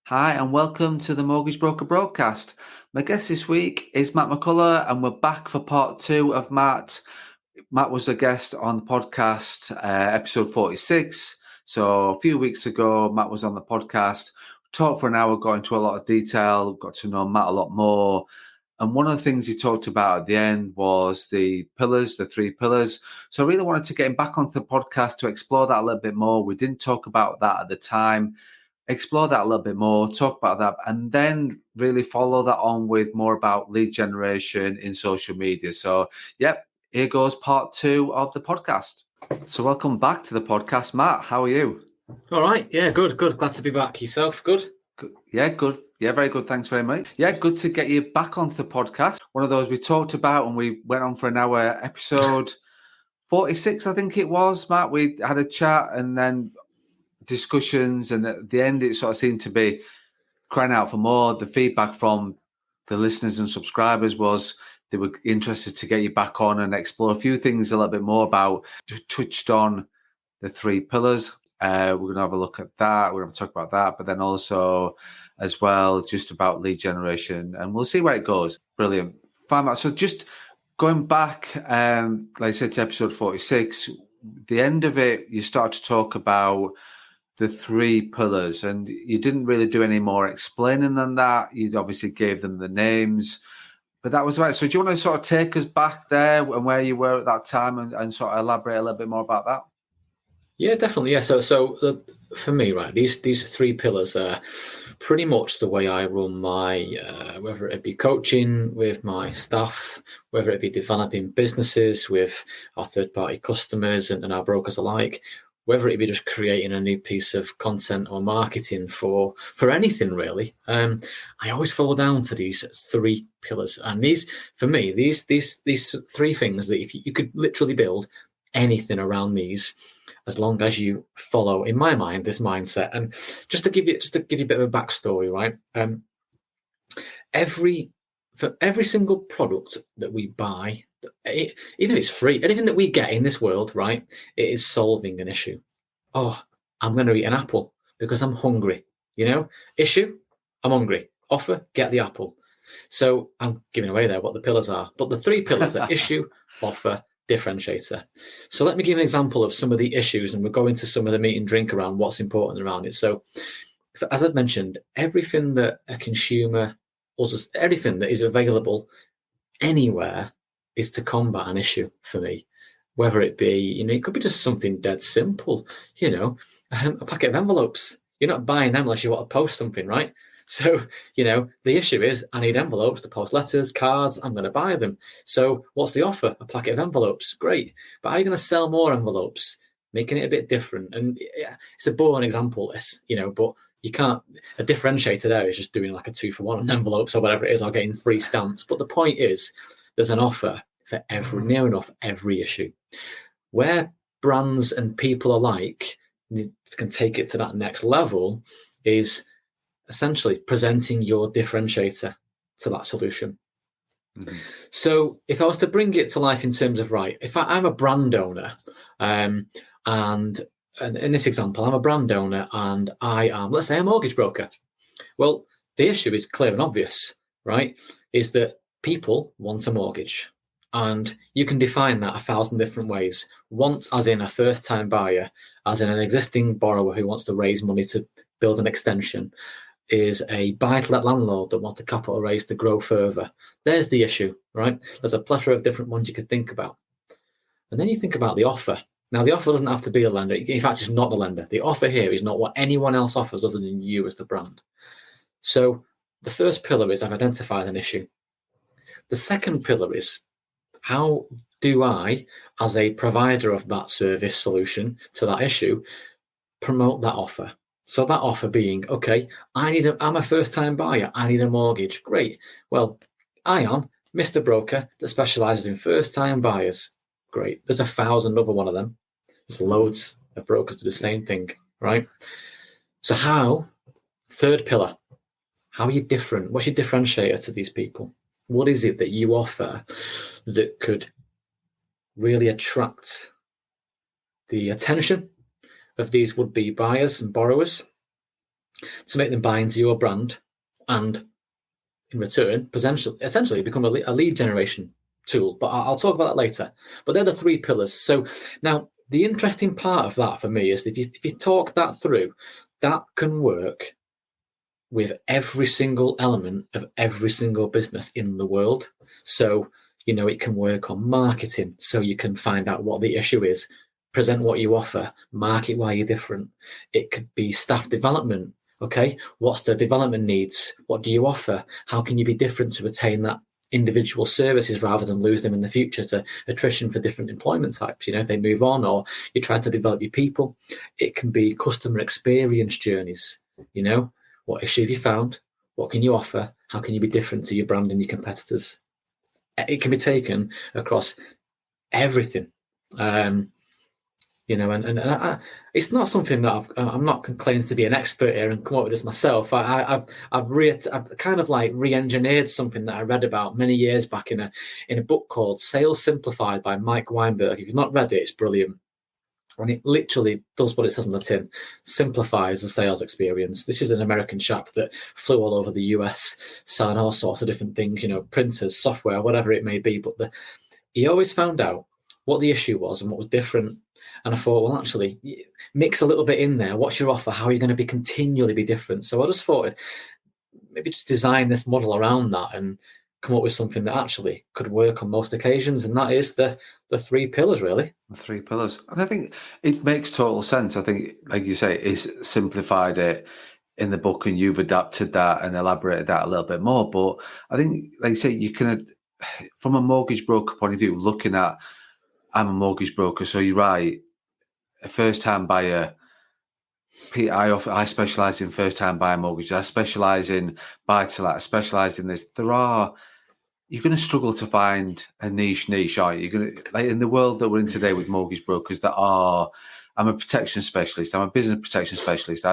Hi, and welcome to the Mortgage Broker Broadcast. My guest this week is Matt McCullough, and we're back for part two of Matt. Matt was a guest on the podcast, episode 46. So a few weeks ago, Matt was on the podcast, talked for an hour, got into a lot of detail, got to know Matt a lot more. And one of the things he talked about at the end was the pillars, the three pillars. So I really wanted to get him back onto the podcast to explore that a little bit more. We didn't talk about that at the time. Explore that a little bit more, talk about that, and then really follow that on with more about lead generation in social media. So, yep, here goes part two of the podcast. So, welcome back to the podcast, Matt. How are you? All right. Yeah, good. Glad to be back. Yourself? Good? Yeah, good. Yeah, very good. Thanks very much. Yeah, good to get you back onto the podcast. One of those we talked about and we went on for an hour, episode 46, I think it was, Matt. We had a chat and then discussions, and at the end it sort of seemed to be crying out for more. The feedback from the listeners and subscribers was they were interested to get you back on and explore a few things a little bit more about. Touched on the three pillars. We're going to have a look at that. We're going to talk about that, but then also as well just about lead generation, and we'll see where it goes. Brilliant. Fine, Matt. So just going back, like I said, to episode 46, the end of it, you start to talk about the three pillars, and you didn't really do any more explaining than that. You obviously gave them the names, but that was about it. So do you want to sort of take us back there and where you were at that time and sort of elaborate a little bit more about that? Yeah, definitely. Yeah. So for me, right, these three pillars are pretty much the way I run my, whether it be coaching with my staff, whether it be developing businesses with our third-party customers and our brokers alike, whether it be just creating a new piece of content or marketing for anything really. I always fall down to these three pillars, and these, for me, these three things that if you could literally build anything around these, as long as you follow, in my mind, this mindset. And just to give you a bit of a backstory, right? For every single product that we buy, even if it's free, anything that we get in this world, right, it is solving an issue. Oh, I'm going to eat an apple because I'm hungry. Issue, I'm hungry. Offer, get the apple. So I'm giving away there what the pillars are, but the three pillars are issue, offer, differentiator. So let me give an example of some of the issues, and we'll go into some of the meat and drink around what's important around it. So as I've mentioned, everything that a consumer, everything that is available anywhere is to combat an issue for me. Whether it be, it could be just something dead simple, a packet of envelopes. You're not buying them unless you want to post something, right? So, the issue is I need envelopes to post letters, cards, I'm going to buy them. So what's the offer? A packet of envelopes. Great. But are you going to sell more envelopes? Making it a bit different. And it's a boring example, but you can't, a differentiator there is just doing like a 2-for-1 on envelopes or whatever it is, or getting free stamps. But the point is, there's an offer for near enough every issue. Where brands and people alike can take it to that next level is essentially presenting your differentiator to that solution. Mm-hmm. So if I was to bring it to life in terms of, right, if I'm a brand owner, and in this example, I'm a brand owner and I am, let's say, a mortgage broker. Well, the issue is clear and obvious, right? Is that people want a mortgage. And you can define that 1,000 different ways. Want as in a first-time buyer, as in an existing borrower who wants to raise money to build an extension, is a buy-to-let landlord that wants a capital raise to grow further. There's the issue, right? There's a plethora of different ones you could think about. And then you think about the offer. Now, the offer doesn't have to be a lender. In fact, it's not the lender. The offer here is not what anyone else offers other than you as the brand. So the first pillar is I've identified an issue. The second pillar is, how do I, as a provider of that service solution to that issue, promote that offer? So that offer being, okay, I'm a first-time buyer. I need a mortgage. Great. Well, I am Mr. Broker that specializes in first-time buyers. Great. There's 1,000 other one of them. There's loads of brokers do the same thing, right? So how, third pillar, how are you different? What's your differentiator to these people? What is it that you offer that could really attract the attention of these would-be buyers and borrowers, to make them buy into your brand, and in return, essentially become a lead generation tool. But I'll talk about that later. But they're the 3 pillars. So now the interesting part of that for me is if you talk that through, that can work with every single element of every single business in the world. So, it can work on marketing, so you can find out what the issue is, present what you offer, market why you're different. It could be staff development. Okay, what's the development needs? What do you offer? How can you be different to retain that individual services rather than lose them in the future to attrition for different employment types? If they move on, or you're trying to develop your people. It can be customer experience journeys. What issue have you found? What can you offer? How can you be different to your brand and your competitors? It can be taken across everything. And it's not something that I'm not claiming to be an expert here and come up with this myself. I've kind of like re-engineered something that I read about many years back in a book called Sales Simplified by Mike Weinberg. If you've not read it, it's brilliant. And it literally does what it says on the tin, simplifies the sales experience. This is an American chap that flew all over the US, selling all sorts of different things, printers, software, whatever it may be. But he always found out what the issue was and what was different. And I thought, well, actually, mix a little bit in there. What's your offer? How are you going to continually be different? So I just thought maybe just design this model around that and come up with something that actually could work on most occasions. And that is the 3 pillars, really. The 3 pillars. And I think it makes total sense. I think, like you say, it's simplified it in the book and you've adapted that and elaborated that a little bit more. But I think, like you say, you can, from a mortgage broker point of view, looking at, I'm a mortgage broker, so you're right, a first-time buyer, I specialise in first-time buyer mortgages. I specialise in buy-to-let. I specialise in this. You're going to struggle to find a niche, aren't you? You're going to, like in the world that we're in today with mortgage brokers I'm a protection specialist. I'm a business protection specialist.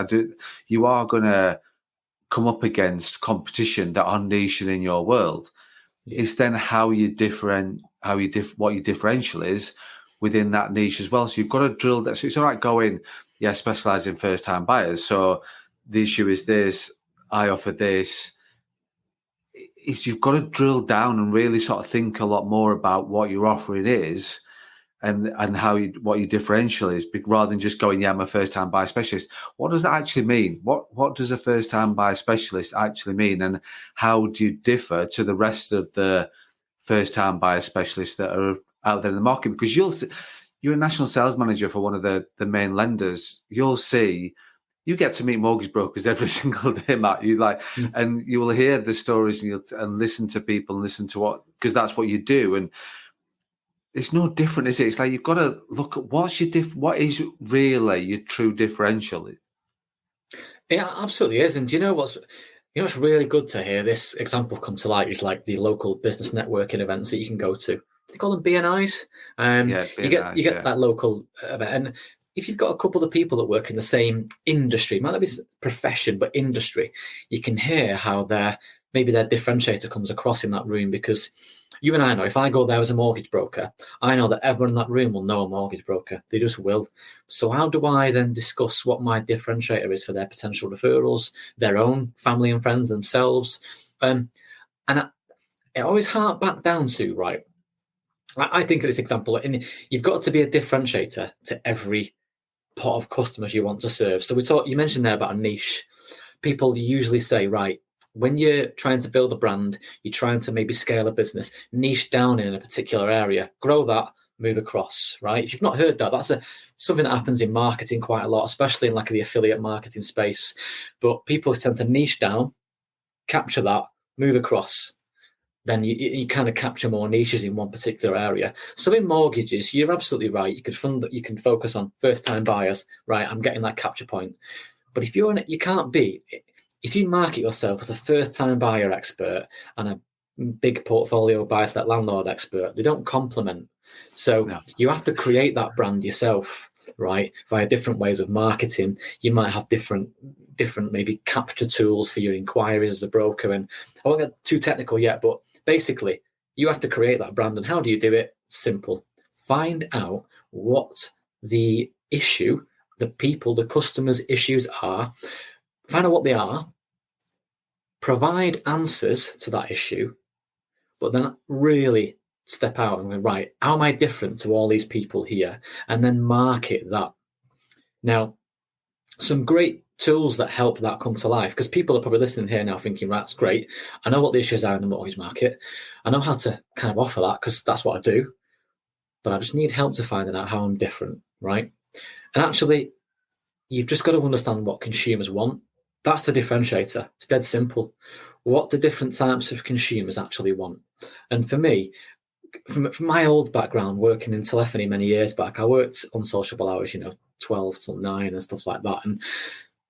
You are going to come up against competition that are niche in your world. Yeah. It's then what your differential is within that niche as well. So you've got to drill that. So it's all right going, specialise in first-time buyers. So the issue is this, I offer this. You've got to drill down and really sort of think a lot more about what your offering is and what your differential is, rather than just going, I'm a first-time buyer specialist. What does that actually mean? What does a first-time buyer specialist actually mean? And how do you differ to the rest of the first-time buyer specialists that are out there in the market? Because you're a national sales manager for one of the main lenders. You get to meet mortgage brokers every single day, Matt. And you will hear the stories and listen to people and listen to because that's what you do. And it's no different, is it? It's like you've got to look at what is really your true differential. Yeah, absolutely is. And do you know what's really good to hear this example come to light is like the local business networking events that you can go to. They call them BNIs. BNIs, you get that local event. And if you've got a couple of people that work in the same industry, might not be profession, but industry, you can hear how maybe their differentiator comes across in that room, because you and I know if I go there as a mortgage broker, I know that everyone in that room will know a mortgage broker. They just will. So how do I then discuss what my differentiator is for their potential referrals, their own family and friends themselves? And it always hark back down to, right, I think of this example, and you've got to be a differentiator to every pot of customers you want to serve. So you mentioned there about a niche. People usually say, right, when you're trying to build a brand, you're trying to maybe scale a business, niche down in a particular area, grow that, move across, right? If you've not heard that, that's something that happens in marketing quite a lot, especially in like the affiliate marketing space. But people tend to niche down, capture that, move across. Then you kind of capture more niches in one particular area. So in mortgages, you're absolutely right. You can focus on first-time buyers, right? I'm getting that capture point. But if you market yourself as a first-time buyer expert and a big portfolio buy-to-let landlord expert, they don't complement. So You have to create that brand yourself, right? Via different ways of marketing. You might have different maybe capture tools for your inquiries as a broker. And I won't get too technical yet, but basically you have to create that brand. And how do you do it? Simple. Find out what the issue, the customers' issues are. find out what they are, provide answers to that issue, but then really step out and go, right, how am I different to all these people here? And then market that. Now, some great tools that help that come to life, because people are probably listening here now thinking, right, that's great. I know what the issues are in the mortgage market. I know how to kind of offer that because that's what I do. But I just need help to finding out how I'm different, right? And actually, you've just got to understand what consumers want. That's the differentiator. It's dead simple. What do different types of consumers actually want? And for me, from my old background, working in telephony many years back, I worked on sociable hours, 12 till 9 and stuff like that. And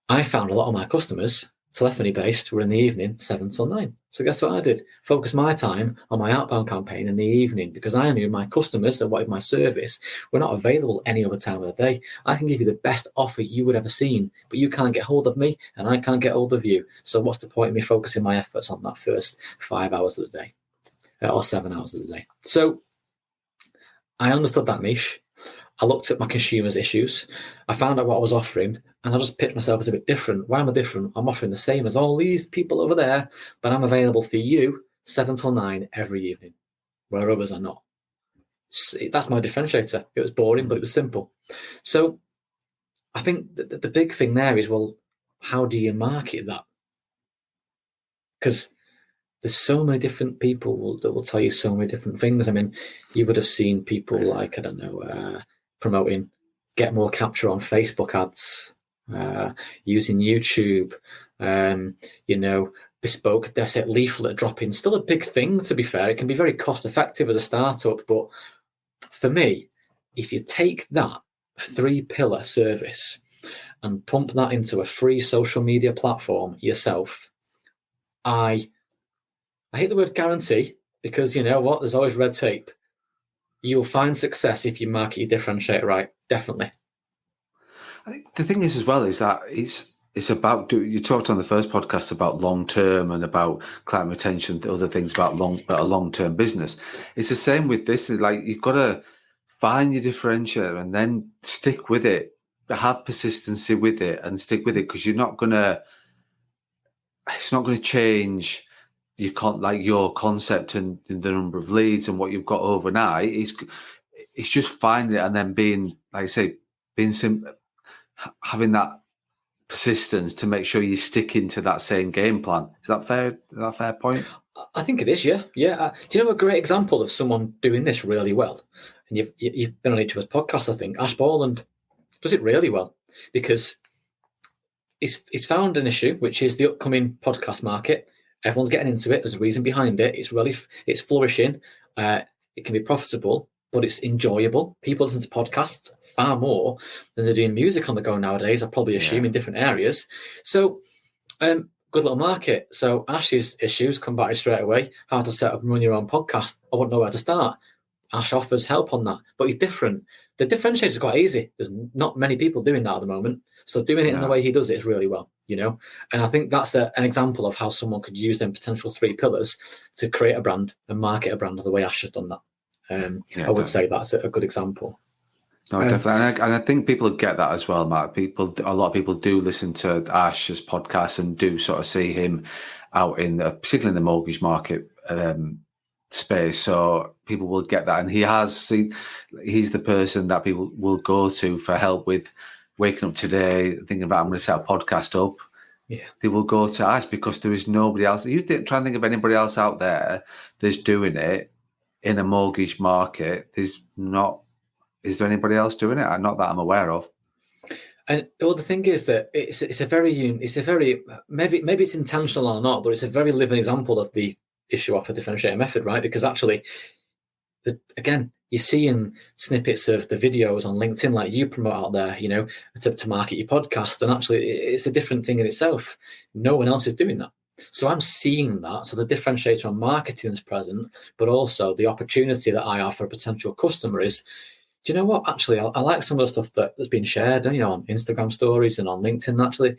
I found a lot of my customers, telephony based, were in the evening, 7 till 9. So guess what I did? Focus my time on my outbound campaign in the evening, because I knew my customers that wanted my service were not available any other time of the day. I can give you the best offer you would ever seen, but you can't get hold of me and I can't get hold of you. So what's the point of me focusing my efforts on that first 5 hours of the day or 7 hours of the day? So I understood that niche. I looked at my consumers' issues. I found out what I was offering, and I just picked myself as a bit different. Why am I different? I'm offering the same as all these people over there, but I'm available for you 7 till 9 every evening, where others are not. That's my differentiator. It was boring, but it was simple. So I think the big thing there is, well, how do you market that? Because there's so many different people that will tell you so many different things. I mean, you would have seen people like, I don't know, promoting get more capture on Facebook ads, using YouTube, bespoke leaflet dropping. Still a big thing, to be fair. It can be very cost effective as a startup, but for me, if you take that 3-pillar service and pump that into a free social media platform yourself, I hate the word guarantee, because you know what? There's always red tape. You'll find success if you market your differentiator right. Definitely. I think the thing is as well is that it's about, you talked on the first podcast about long term and about client retention, the other things about a long term business. It's the same with this. Like, you've got to find your differentiator and then stick with it. Have persistency with it and stick with it, because it's not going to change. You can't, like, your concept and the number of leads and what you've got overnight. It's just finding it and then being, like I say, having that persistence to make sure you stick into that same game plan. Is that fair? Is that a fair point? I think it is. Yeah. Do you know a great example of someone doing this really well? And you've been on each of his podcasts, I think. Ash Borland does it really well, because he's found an issue, which is the upcoming podcast market. Everyone's getting into it. There's a reason behind it. It's flourishing. It can be profitable, but it's enjoyable. People listen to podcasts far more than they're doing music on the go nowadays. I probably assume in different areas. So, good little market. So Ash's issues come back straight away. How to set up and run your own podcast. I wouldn't know where to start. Ash offers help on that, but he's different. The differentiator is quite easy. There's not many people doing that at the moment. So doing it in the way he does it is really well, And I think that's an example of how someone could use them potential 3 pillars to create a brand and market a brand the way Ash has done that. I would say that's a good example. No, definitely. And I think people get that as well, Matt. A lot of people do listen to Ash's podcast and do sort of see him out particularly in the mortgage market space. So people will get that. And he's the person that people will go to for help with waking up today, thinking about, I'm going to set a podcast up. Yeah. They will go to Ash, because there is nobody else. You try and think of anybody else out there that's doing it in a mortgage market. Is there anybody else doing it? Not that I'm aware of. And the thing is that it's a very maybe it's intentional or not, but it's a very living example of the issue of a differentiator method, right? Because actually, again, you're seeing snippets of the videos on LinkedIn, like you promote out there, to market your podcast, and actually, it's a different thing in itself. No one else is doing that. So I'm seeing that. So the differentiator on marketing is present, but also the opportunity that I offer a potential customer is, do you know what? Actually, I like some of the stuff that's been shared, on Instagram stories and on LinkedIn. Actually,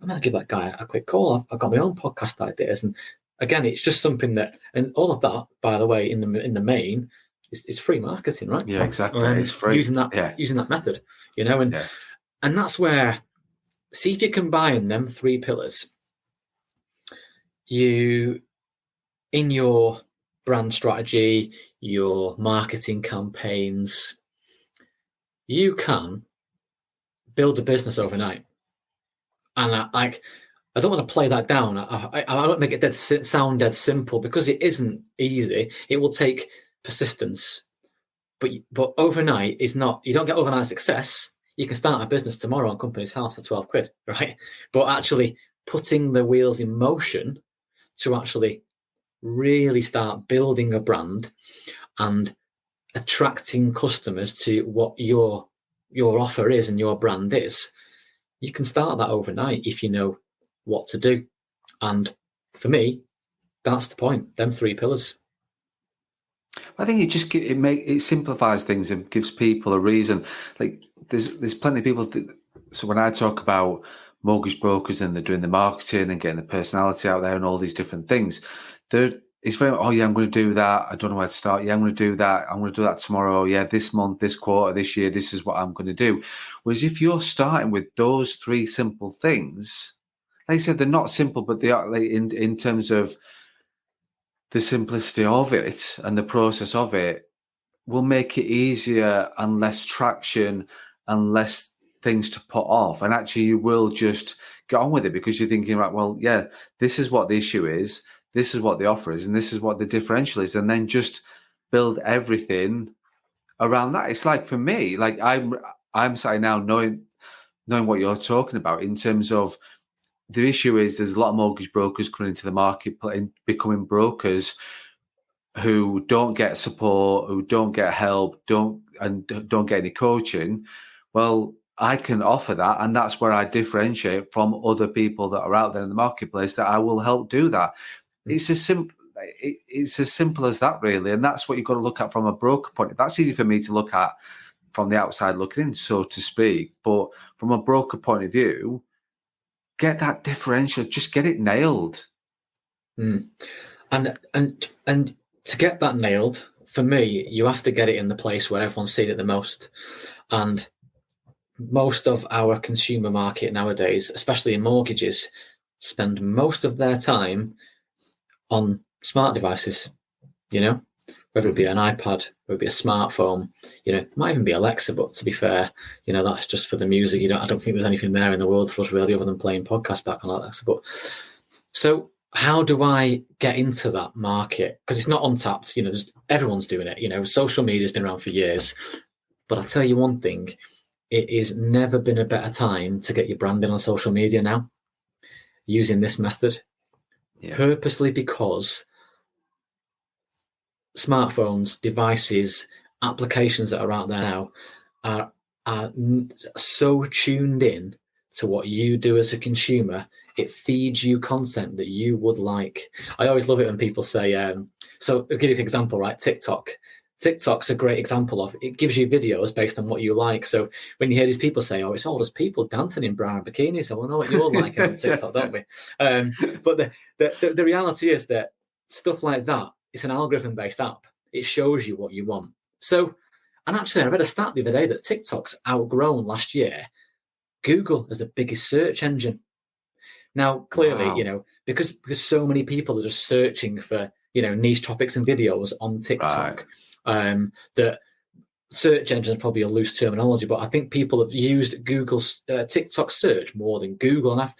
I might give that guy a quick call. I've got my own podcast ideas, and again, it's just something that, and all of that, by the way, in the main, is free marketing, right? Yeah, exactly. It's free using that method, and that's where see if you combine them 3 pillars. You, in your brand strategy, your marketing campaigns, you can build a business overnight. And I don't want to play that down. I don't make it sound dead simple, because it isn't easy. It will take persistence. But overnight is not, you don't get overnight success. You can start a business tomorrow on Company's House for 12 quid, right? But actually putting the wheels in motion to actually really start building a brand and attracting customers to what your offer is and your brand is, you can start that overnight if you know what to do. And for me, that's the point, them 3 pillars. I think it simplifies things and gives people a reason. Like there's plenty of people. So when I talk about mortgage brokers and they're doing the marketing and getting the personality out there and all these different things, it's very, oh yeah, I'm going to do that. I don't know where to start. Yeah, I'm going to do that. I'm going to do that tomorrow. Yeah, this month, this quarter, this year, this is what I'm going to do. Whereas if you're starting with those 3 simple things, like I said, they're not simple, but they are, like, in terms of the simplicity of it and the process of it, will make it easier and less traction and less things to put off. And actually you will just get on with it, because you're thinking, right, well, yeah, this is what the issue is, this is what the offer is, and this is what the differential is. And then just build everything around that. It's like, for me, like I'm saying now, knowing what you're talking about in terms of the issue is there's a lot of mortgage brokers coming into the market and becoming brokers who don't get support, who don't get help, don't get any coaching. Well, I can offer that, and that's where I differentiate from other people that are out there in the marketplace, that I will help do that. It's as simple as that, really, and that's what you've got to look at from a broker point of view. That's easy for me to look at from the outside looking in, so to speak, but from a broker point of view, get that differential, just get it nailed. And to get that nailed, for me, you have to get it in the place where everyone's seeing it the most. And most of our consumer market nowadays, especially in mortgages, spend most of their time on smart devices, whether it be an iPad, whether it be a smartphone, it might even be Alexa, but to be fair, that's just for the music. I don't think there's anything there in the world for us really, other than playing podcasts back on Alexa. But so how do I get into that market? Because it's not untapped, everyone's doing it. Social media has been around for years, but I'll tell you one thing, it has never been a better time to get your branding on social media now, using this method. Yeah. Purposely, because smartphones, devices, applications that are out there now are so tuned in to what you do as a consumer. It feeds you content that you would like. I always love it when people say, so I'll give you an example, right? TikTok's a great example of, it gives you videos based on what you like. So when you hear these people say, oh, it's all just people dancing in brown bikinis, so I know what you're like on TikTok, don't we? But the reality is that stuff like that, it's an algorithm-based app. It shows you what you want. So, and actually, I read a stat the other day that TikTok's outgrown last year Google as the biggest search engine. Now, clearly, wow, because so many people are just searching for, niche topics and videos on TikTok, right, that search engine is probably a loose terminology, but I think people have used Google's TikTok search more than Google. And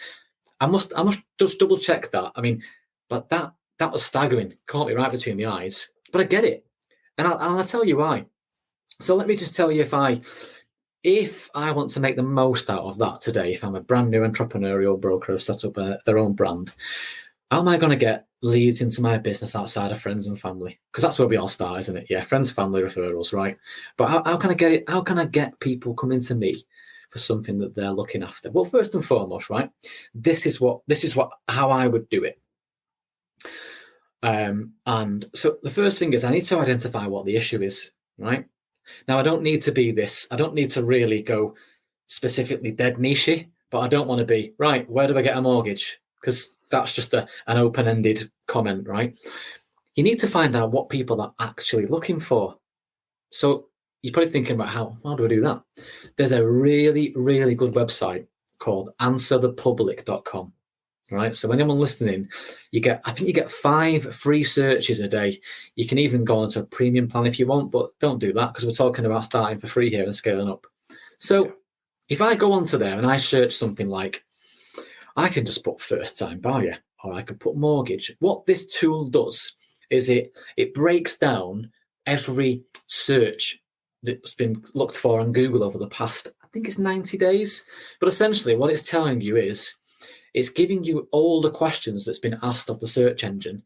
I must just double check that. I mean, but that was staggering. Caught me right between the eyes. But I get it. And I'll tell you why. So let me just tell you, if I want to make the most out of that today, if I'm a brand new entrepreneurial broker who's set up their own brand, how am I going to get leads into my business outside of friends and family? Because that's where we all start, isn't it? Yeah, friends, family, referrals, right? But how can I get it? How can I get people coming to me for something that they're looking after? Well, first and foremost, right, this is how I would do it. And so the first thing is I need to identify what the issue is, right? Now, I don't need to really go specifically dead nichey, but I don't want to be, right, where do I get a mortgage? Because that's just an open-ended comment, right? You need to find out what people are actually looking for. So you're probably thinking about how do I do that? There's a really, really good website called answerthepublic.com. Right. So anyone listening, I think you get 5 free searches a day. You can even go onto a premium plan if you want, but don't do that because we're talking about starting for free here and scaling up. So if I go onto there and I search something like, I can just put first time buyer, or I could put mortgage. What this tool does is it breaks down every search that's been looked for on Google over the past, I think it's 90 days. But essentially what it's telling you is, it's giving you all the questions that's been asked of the search engine,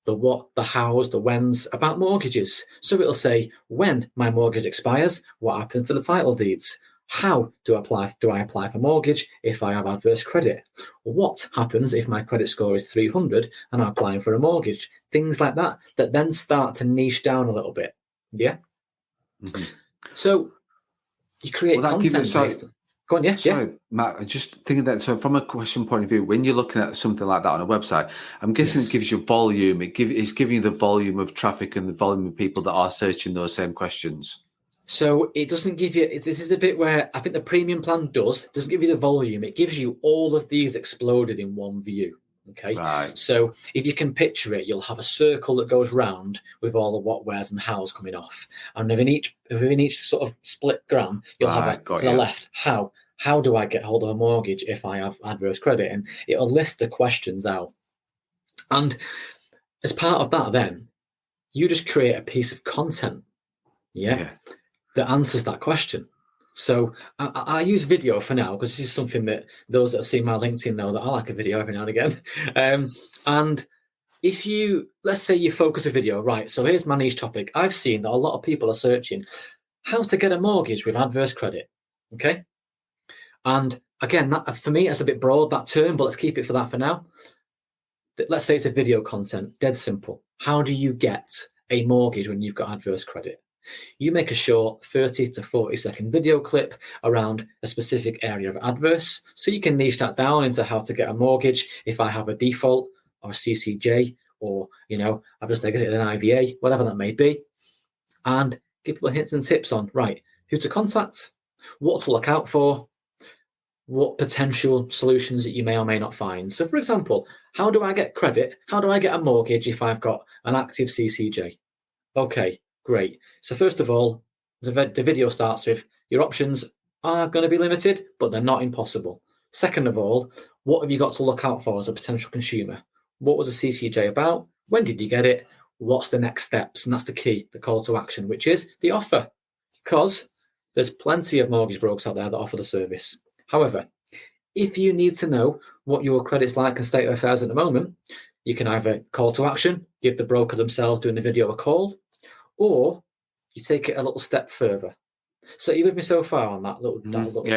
the what, the hows, the whens, about mortgages. So it'll say, when my mortgage expires, what happens to the title deeds? How do I apply for mortgage if I have adverse credit? What happens if my credit score is 300 and I'm applying for a mortgage? Things like that then start to niche down a little bit. Yeah? Mm-hmm. So you create content based. Go on, yeah. Sorry, Matt, I'm just thinking that, so from a question point of view, when you're looking at something like that on a website, I'm guessing it gives you volume. It's giving you the volume of traffic and the volume of people that are searching those same questions. So it doesn't give you, this is the bit where I think the premium plan doesn't give you the volume. It gives you all of these exploded in one view. Okay. Right. So if you can picture it, you'll have a circle that goes round with all the what, wheres, and hows coming off. And within each sort of split gram, you'll have to the left, how. How do I get hold of a mortgage if I have adverse credit? And it'll list the questions out. And as part of that, then, you just create a piece of content, that answers that question. So I use video for now because this is something that those that have seen my LinkedIn know that I like a video every now and again. And if let's say you focus a video, right, so here's my niche topic. I've seen that a lot of people are searching how to get a mortgage with adverse credit, okay? And again, that, for me, it's a bit broad, that term, but let's keep it for that for now. Let's say it's a video content, dead simple. How do you get a mortgage when you've got adverse credit? You make a short 30 to 40 second video clip around a specific area of adverse. So you can niche that down into how to get a mortgage if I have a default or a CCJ, or, I've just exited an IVA, whatever that may be. And give people hints and tips on, right, who to contact, what to look out for, what potential solutions that you may or may not find. So, for example, how do I get credit? How do I get a mortgage if I've got an active CCJ? Okay, great. So first of all, the video starts with your options are going to be limited, but they're not impossible. Second of all, what have you got to look out for as a potential consumer? What was a CCJ about? When did you get it? What's the next steps? And that's the key, the call to action, which is the offer. Because there's plenty of mortgage brokers out there that offer the service. However, if you need to know what your credit's like and state of affairs at the moment, you can either call to action, give the broker themselves doing the video a call, or you take it a little step further. So you with me so far on that little? Totally.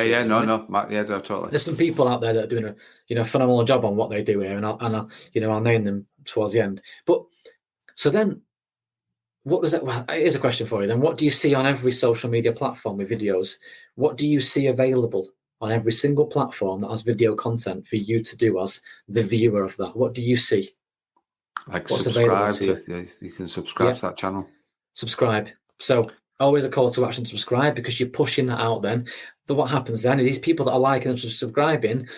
There's some people out there that are doing a phenomenal job on what they do here, and I'll name them towards the end. But so then, what does that? Well, here's a question for you. Then, what do you see on every social media platform with videos? What do you see available on every single platform that has video content for you to do as the viewer of that? What do you see? Like what's subscribe to you can subscribe to that channel. Subscribe. So always a call to action, subscribe, because you're pushing that out then. What happens then is these people that are liking and subscribing,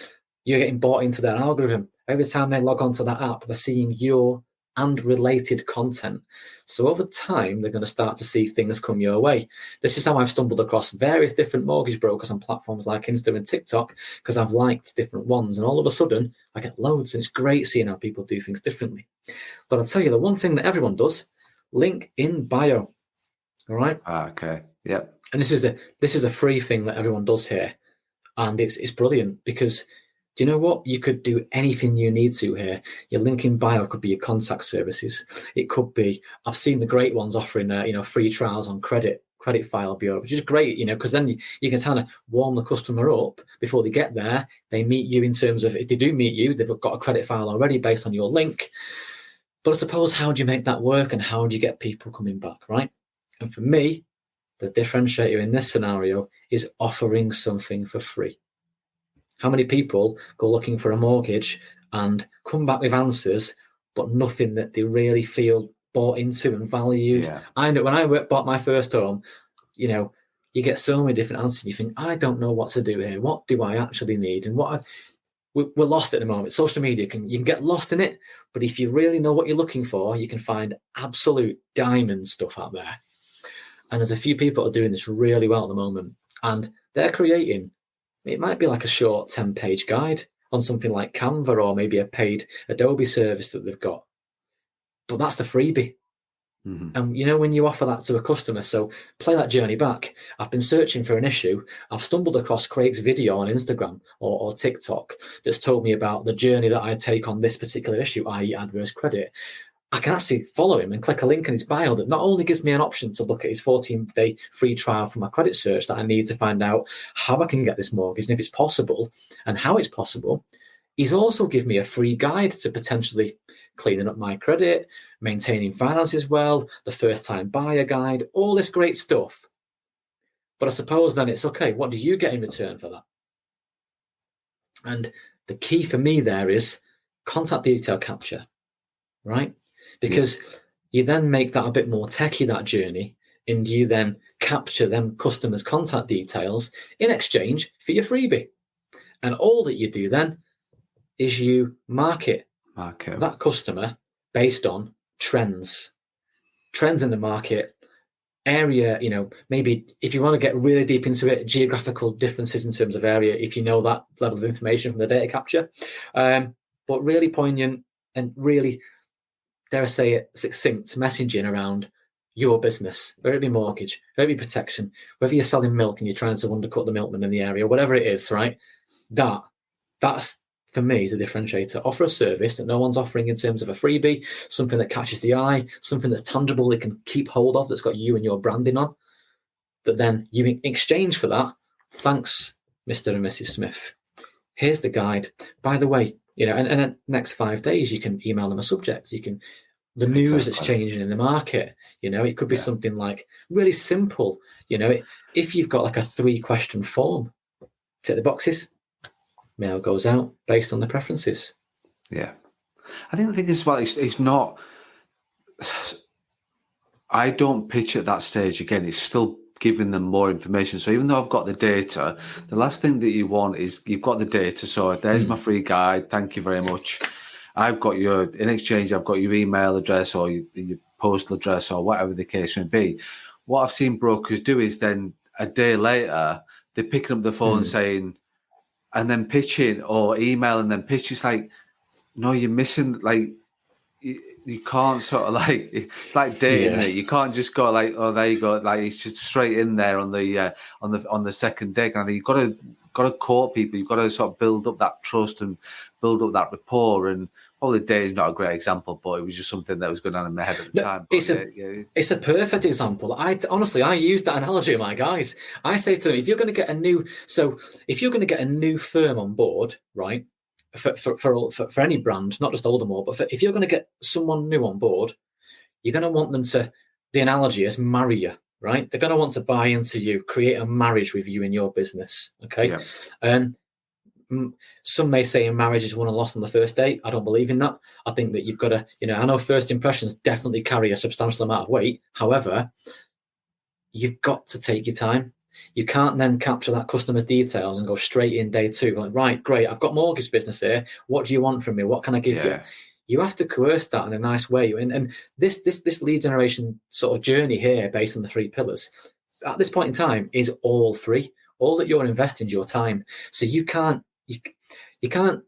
you're getting bought into their algorithm. Every time they log onto that app, they're seeing your and related content. So over time, they're going to start to see things come your way. This is how I've stumbled across various different mortgage brokers on platforms like Insta and TikTok, because I've liked different ones. And all of a sudden, I get loads, and it's great seeing how people do things differently. But I'll tell you, the one thing that everyone does, link in bio. All right? Okay. Yep. And this is a free thing that everyone does here. And it's brilliant because, do you know what? You could do anything you need to here. Your link in bio could be your contact services. It could be, I've seen the great ones offering, free trials on credit file bureau, which is great, because then you can kind of warm the customer up before they get there. They meet you in terms of, if they do meet you, they've got a credit file already based on your link. But I suppose, how do you make that work and how do you get people coming back, right? And for me, the differentiator in this scenario is offering something for free. How many people go looking for a mortgage and come back with answers, but nothing that they really feel bought into and valued? Yeah. I know when I bought my first home, you you get so many different answers. You think, I don't know what to do here. What do I actually need? And we're lost at the moment. Social media, you can get lost in it, but if you really know what you're looking for, you can find absolute diamond stuff out there. And there's a few people that are doing this really well at the moment, and they're creating, it might be like a short 10-page guide on something like Canva or maybe a paid Adobe service that they've got. But that's the freebie. Mm-hmm. And when you offer that to a customer, so play that journey back. I've been searching for an issue. I've stumbled across Craig's video on Instagram or TikTok that's told me about the journey that I take on this particular issue, i.e. adverse credit. I can actually follow him and click a link in his bio that not only gives me an option to look at his 14-day free trial for my credit search that I need to find out how I can get this mortgage and if it's possible and how it's possible. He's also given me a free guide to potentially cleaning up my credit, maintaining finances well, the first-time buyer guide, all this great stuff. But I suppose then it's, okay, what do you get in return for that? And the key for me there is contact detail capture, right? Because you then make that a bit more techie, that journey, and you then capture them customers' contact details in exchange for your freebie. And all that you do then is you market that customer based on trends in the market, area, maybe if you want to get really deep into it, geographical differences in terms of area, if you know that level of information from the data capture, but really poignant and really, dare I say it, succinct messaging around your business, whether it be mortgage, whether it be protection, whether you're selling milk and you're trying to undercut the milkman in the area, whatever it is, right? That's for me is a differentiator. Offer a service that no one's offering in terms of a freebie, something that catches the eye, something that's tangible they can keep hold of, that's got you and your branding on, that then you in exchange for that, thanks, Mr. and Mrs. Smith. Here's the guide. By the way, and then next 5 days, you can email them a subject. You can, the news that's changing in the market, it could be something like really simple, if you've got like a 3-question form, tick the boxes, mail goes out based on the preferences. Yeah. I think the thing is, well, it's not, I don't pitch at that stage again. It's still giving them more information. So even though I've got the data, the last thing that you want is you've got the data. So there's my free guide. Thank you very much. I've got in exchange, I've got your email address or your postal address or whatever the case may be. What I've seen brokers do is then a day later, they're picking up the phone saying, and then pitching or email and then pitch. It's like, no, you're missing, like, you can't sort of like, it's like dating it. You can't just go like, oh, there you go. Like, it's just straight in there on the second day. And I think you've got to court people. You've got to sort of build up that trust and build up that rapport. And probably Day is not a great example, but it was just something that was going on in my head at the time. But it's a perfect example. I use that analogy with my guys. I say to them, if you're going to get a new firm on board, right? For any brand, not just Aldermore, but if you're going to get someone new on board, you're going to want them to, the analogy is marry you, right? They're going to want to buy into you, create a marriage with you in your business, okay? Yeah. Some may say marriage is won and lost on the first date. I don't believe in that. I think that you've got to, I know first impressions definitely carry a substantial amount of weight. However, you've got to take your time. You can't then capture that customer's details and go straight in day 2. Like, right, great, I've got mortgage business here. What do you want from me? What can I give you? You have to coerce that in a nice way. And this lead generation sort of journey here, based on the 3 pillars, at this point in time, is all free. All that you're investing is your time. So you can't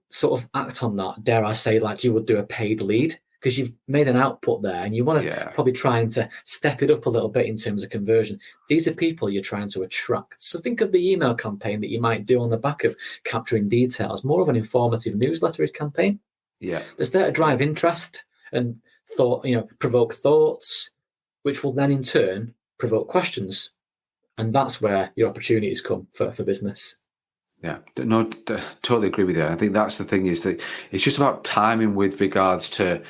sort of act on that, dare I say, like you would do a paid lead, because you've made an output there and you want to probably trying to step it up a little bit in terms of conversion. These are people you're trying to attract. So think of the email campaign that you might do on the back of capturing details, more of an informative newsletter campaign. Yeah. That's there to drive interest and thought, provoke thoughts, which will then in turn provoke questions. And that's where your opportunities come for business. Yeah, no, totally agree with you. I think that's the thing, is that it's just about timing with regards to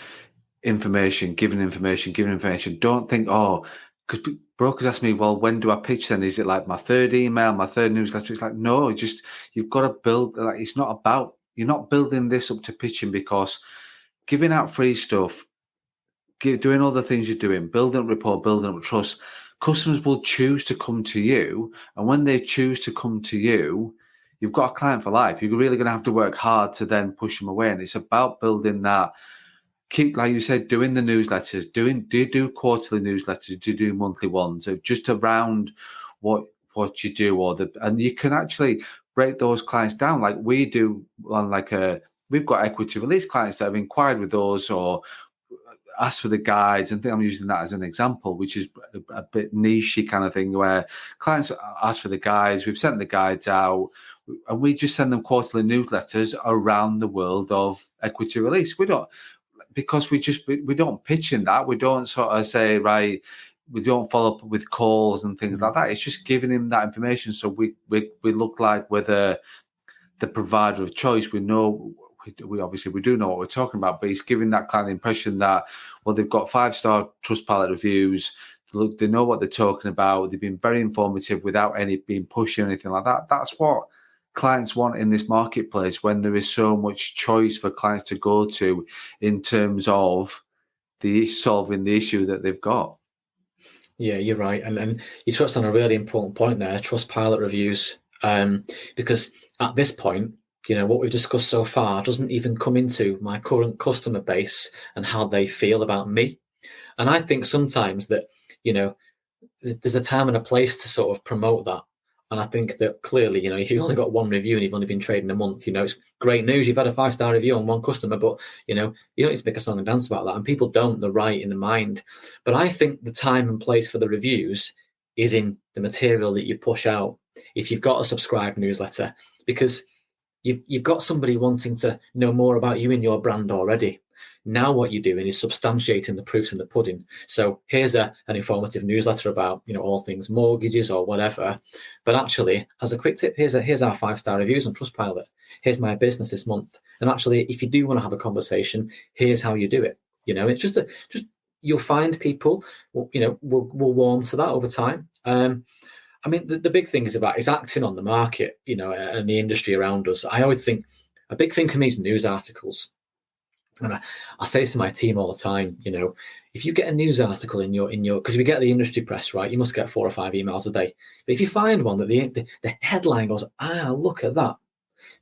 information, giving information. Don't think, because brokers ask me, well, when do I pitch then? Is it like my 3rd email, my 3rd newsletter? It's like, no, you've got to build, like, it's not about, you're not building this up to pitching, because giving out free stuff, doing all the things you're doing, building up rapport, building up trust, customers will choose to come to you. And when they choose to come to you, you've got a client for life. You're really going to have to work hard to then push them away. And it's about building that. Keep, like you said, doing the newsletters. Do you do quarterly newsletters? Do you do monthly ones? So just around what you do, and you can actually break those clients down like we do on we've got equity release clients that have inquired with us or asked for the guides, and I think I'm using that as an example, which is a bit niche kind of thing where clients ask for the guides. We've sent the guides out, and we just send them quarterly newsletters around the world of equity release. We don't, because we don't pitch in that. We don't sort of say, right, we don't follow up with calls and things like that. It's just giving him that information. So we look like we're the provider of choice. We know, we obviously we do know what we're talking about, but it's giving that kind of impression that, well, they've got 5-star Trustpilot reviews. Look, they know what they're talking about. They've been very informative without any being pushy or anything like that. That's what clients want in this marketplace when there is so much choice for clients to go to in terms of solving the issue that they've got. Yeah, you're right. And you touched on a really important point there, Trustpilot reviews, because at this point, what we've discussed so far doesn't even come into my current customer base and how they feel about me. And I think sometimes that, there's a time and a place to sort of promote that. And I think that clearly, if you've only got one review and you've only been trading a month, it's great news. You've had a 5-star review on one customer, but, you don't need to make a song and dance about that. And people don't, they're right in the mind. But I think the time and place for the reviews is in the material that you push out. If you've got a subscribed newsletter, because you've got somebody wanting to know more about you and your brand already. Now what you're doing is substantiating the proofs in the pudding. So here's an informative newsletter about, all things mortgages or whatever. But actually, as a quick tip, here's our 5-star reviews on Trustpilot. Here's my business this month. And actually, if you do want to have a conversation, here's how you do it. It's just you'll find people, will warm to that over time. The big thing is acting on the market, and the industry around us. I always think a big thing for me is news articles. And I say this to my team all the time, if you get a news article in your, because we get the industry press, right? You must get 4 or 5 emails a day. But if you find one that the headline goes, look at that,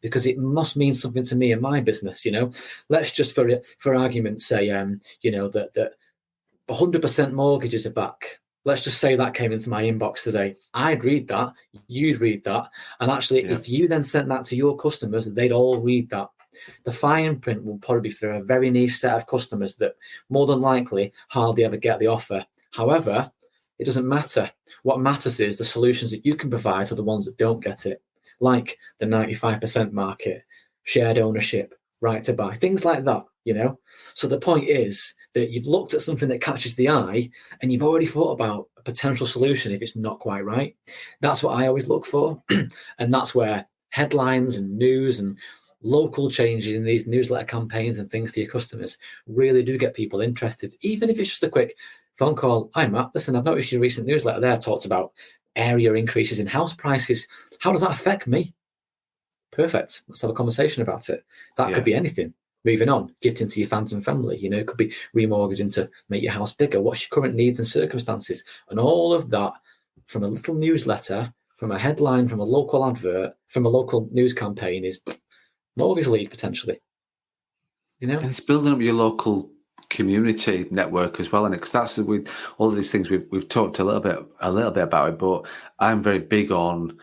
because it must mean something to me and my business, let's just for argument say, that 100% mortgages are back. Let's just say that came into my inbox today. I'd read that, you'd read that. And actually, if you then sent that to your customers, they'd all read that. The fine print will probably be for a very niche set of customers that more than likely hardly ever get the offer. However, it doesn't matter. What matters is the solutions that you can provide to the ones that don't get it, like the 95% market, shared ownership, right to buy, things like that, So the point is that you've looked at something that catches the eye and you've already thought about a potential solution if it's not quite right. That's what I always look for. And that's where headlines and news and local changes in these newsletter campaigns and things to your customers really do get people interested, even if it's just a quick phone call. Hi, Matt. Listen, I've noticed your recent newsletter there talked about area increases in house prices. How does that affect me? Perfect. Let's have a conversation about it. That could be anything. Moving on, gifting to your fans and family. It could be remortgaging to make your house bigger. What's your current needs and circumstances? And all of that from a little newsletter, from a headline, from a local advert, from a local news campaign is mortgage lead potentially. And it's building up your local community network as well, and because that's with all these things we've talked a little bit about it. But I'm very big on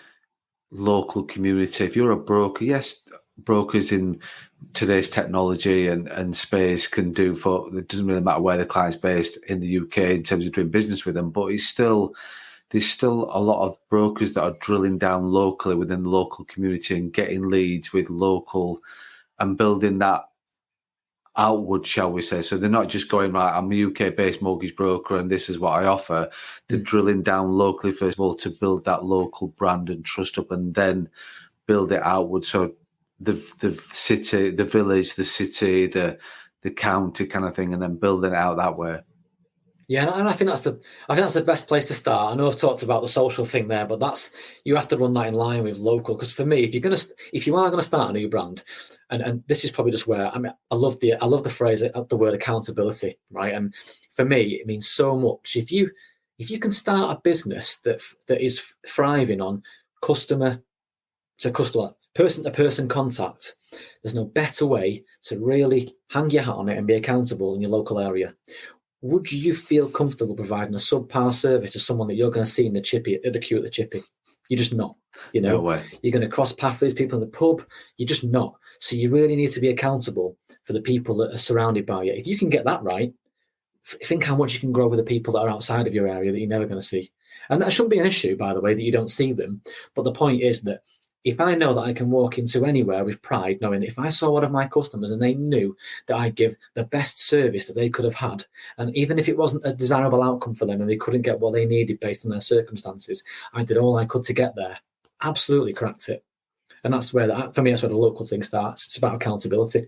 local community. If you're a broker, yes, brokers in today's technology and space can do for. It doesn't really matter where the client's based in the UK in terms of doing business with them, but there's still a lot of brokers that are drilling down locally within the local community and getting leads with local and building that outward, shall we say. So they're not just going, right, I'm a UK-based mortgage broker and this is what I offer. They're drilling down locally, first of all, to build that local brand and trust up and then build it outward. So the city, the village, the city, the county kind of thing, and then building it out that way. Yeah, and I think that's the best place to start. I know I've talked about the social thing there, but you have to run that in line with local. Because for me, if you are gonna start a new brand, and this is probably just where I love the phrase, the word accountability, right? And for me, it means so much. If if you can start a business that is thriving on customer to customer, person to person contact, there's no better way to really hang your hat on it and be accountable in your local area. Would you feel comfortable providing a subpar service to someone that you're going to see in the chippy, at the queue at the chippy? You're just not. No way. You're going to cross paths with these people in the pub. You're just not. So you really need to be accountable for the people that are surrounded by you. If you can get that right, think how much you can grow with the people that are outside of your area that you're never going to see. And that shouldn't be an issue, by the way, that you don't see them. But the point is that if I know that I can walk into anywhere with pride, knowing that if I saw one of my customers and they knew that I give the best service that they could have had, and even if it wasn't a desirable outcome for them and they couldn't get what they needed based on their circumstances, I did all I could to get there. Absolutely cracked it. And that's where, for me, that's where the local thing starts. It's about accountability.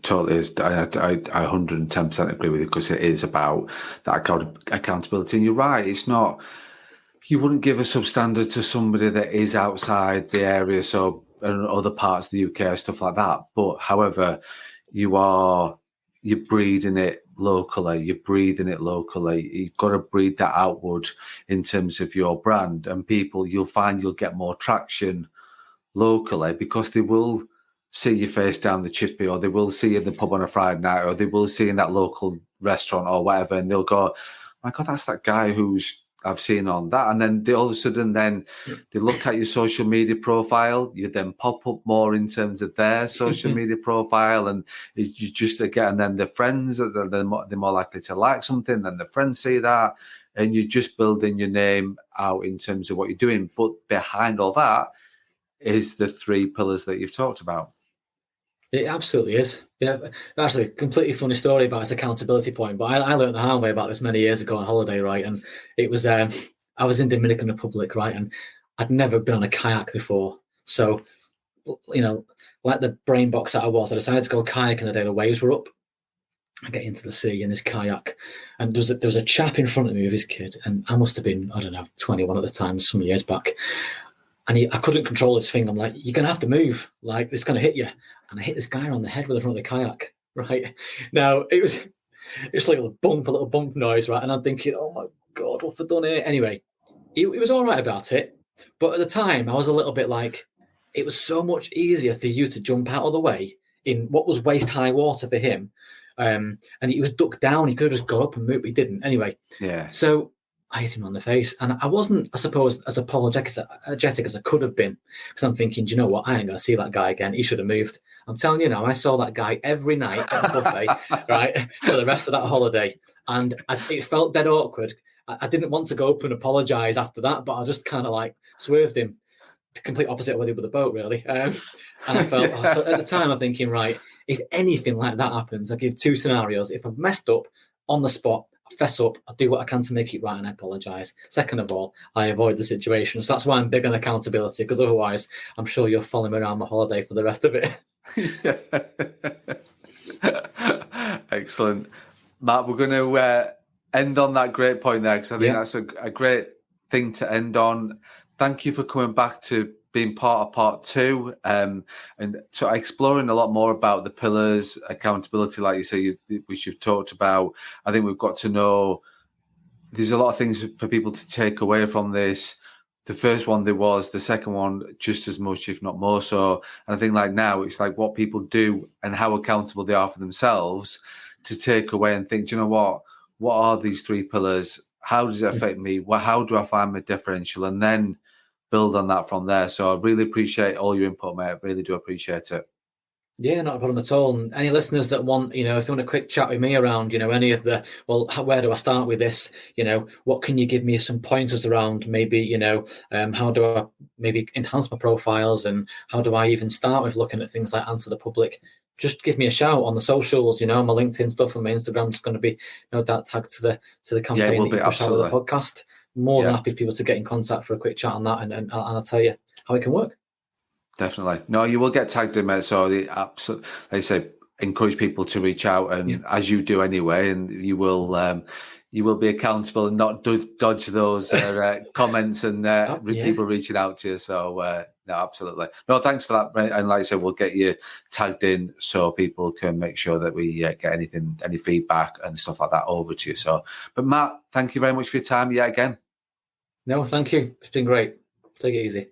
Totally is. I 110% agree with you, because it is about that accountability. And you're right, it's not, you wouldn't give a substandard to somebody that is outside the area, so in other parts of the UK or stuff like that. But however, you're breeding it locally. You're breathing it locally. You've got to breed that outward in terms of your brand, and people, you'll find you'll get more traction locally because they will see your face down the chippy, or they will see you in the pub on a Friday night, or they will see you in that local restaurant or whatever, and they'll go, my God, that's that guy who's I've seen on that. And then they all of a sudden then they look at your social media profile, you then pop up more in terms of their social media profile, and you just again, and then the friends, they're more likely to like something, then the friends see that, and you're just building your name out in terms of what you're doing. But behind all that is the three pillars that you've talked about. It absolutely is. Yeah, actually, a completely funny story about its accountability point. But I learned the hard way about this many years ago on holiday, right? And it was I was in Dominican Republic, right? And I'd never been on a kayak before, so like the brain box that I was, I decided to go kayaking the day the waves were up. I get into the sea in this kayak, and there was a chap in front of me with his kid, and I must have been, I don't know, 21 at the time, some years back. And I couldn't control this thing. I'm like, you're going to have to move. Like, it's going to hit you. And I hit this guy on the head with the front of the kayak, right? Now, it's like a little bump noise, right? And I'm thinking, oh, my God, what have I done here? Anyway, he was all right about it. But at the time, I was a little bit like, it was so much easier for you to jump out of the way in what was waist-high water for him. And he was ducked down. He could have just got up and moved, but he didn't. Anyway, yeah. So I hit him on the face, and I wasn't, I suppose, as apologetic as I could have been, because I'm thinking, do you know what? I ain't going to see that guy again. He should have moved. I'm telling you now, I saw that guy every night at the buffet, right, for the rest of that holiday, and it felt dead awkward. I didn't want to go up and apologise after that, but I just kind of like swerved him, the complete opposite of what he did with the boat, really. And I felt, so at the time, I'm thinking, right, if anything like that happens, I give two scenarios. If I've messed up on the spot, I fess up, I do what I can to make it right, and I apologise. Second of all, I avoid the situation. So that's why I'm big on accountability, because otherwise I'm sure you're following me around the holiday for the rest of it. Excellent. Matt, we're going to end on that great point there, because I think that's a great thing to end on. Thank you for coming back to being part of part two, and so exploring a lot more about the pillars, accountability, like you say, which you've talked about. I think we've got to know there's a lot of things for people to take away from this. The first one there was, the second one just as much, if not more so. And I think like now it's like what people do and how accountable they are for themselves to take away and think, do you know what are these three pillars? How does it affect me? How do I find my differential? And then build on that from there. So I really appreciate all your input, mate. I really do appreciate it. Yeah, not a problem at all. And any listeners that want, if they want a quick chat with me around, any of the, where do I start with this? What can you give me some pointers around? Maybe, how do I maybe enhance my profiles, and how do I even start with looking at things like Answer the Public? Just give me a shout on the socials. My LinkedIn stuff and my Instagram is going to be no doubt tagged to the campaign that you push out with the podcast. More than happy for people to get in contact for a quick chat on that, and I'll tell you how it can work. Definitely. No, you will get tagged in, mate. So they say encourage people to reach out, and as you do anyway, and you will be accountable and not dodge those comments and people reaching out to you. So No, absolutely. No, thanks for that, mate. And like I said, we'll get you tagged in so people can make sure that we get any feedback and stuff like that over to you. So, but Matt, thank you very much for your time yet again. No, thank you. It's been great. Take it easy.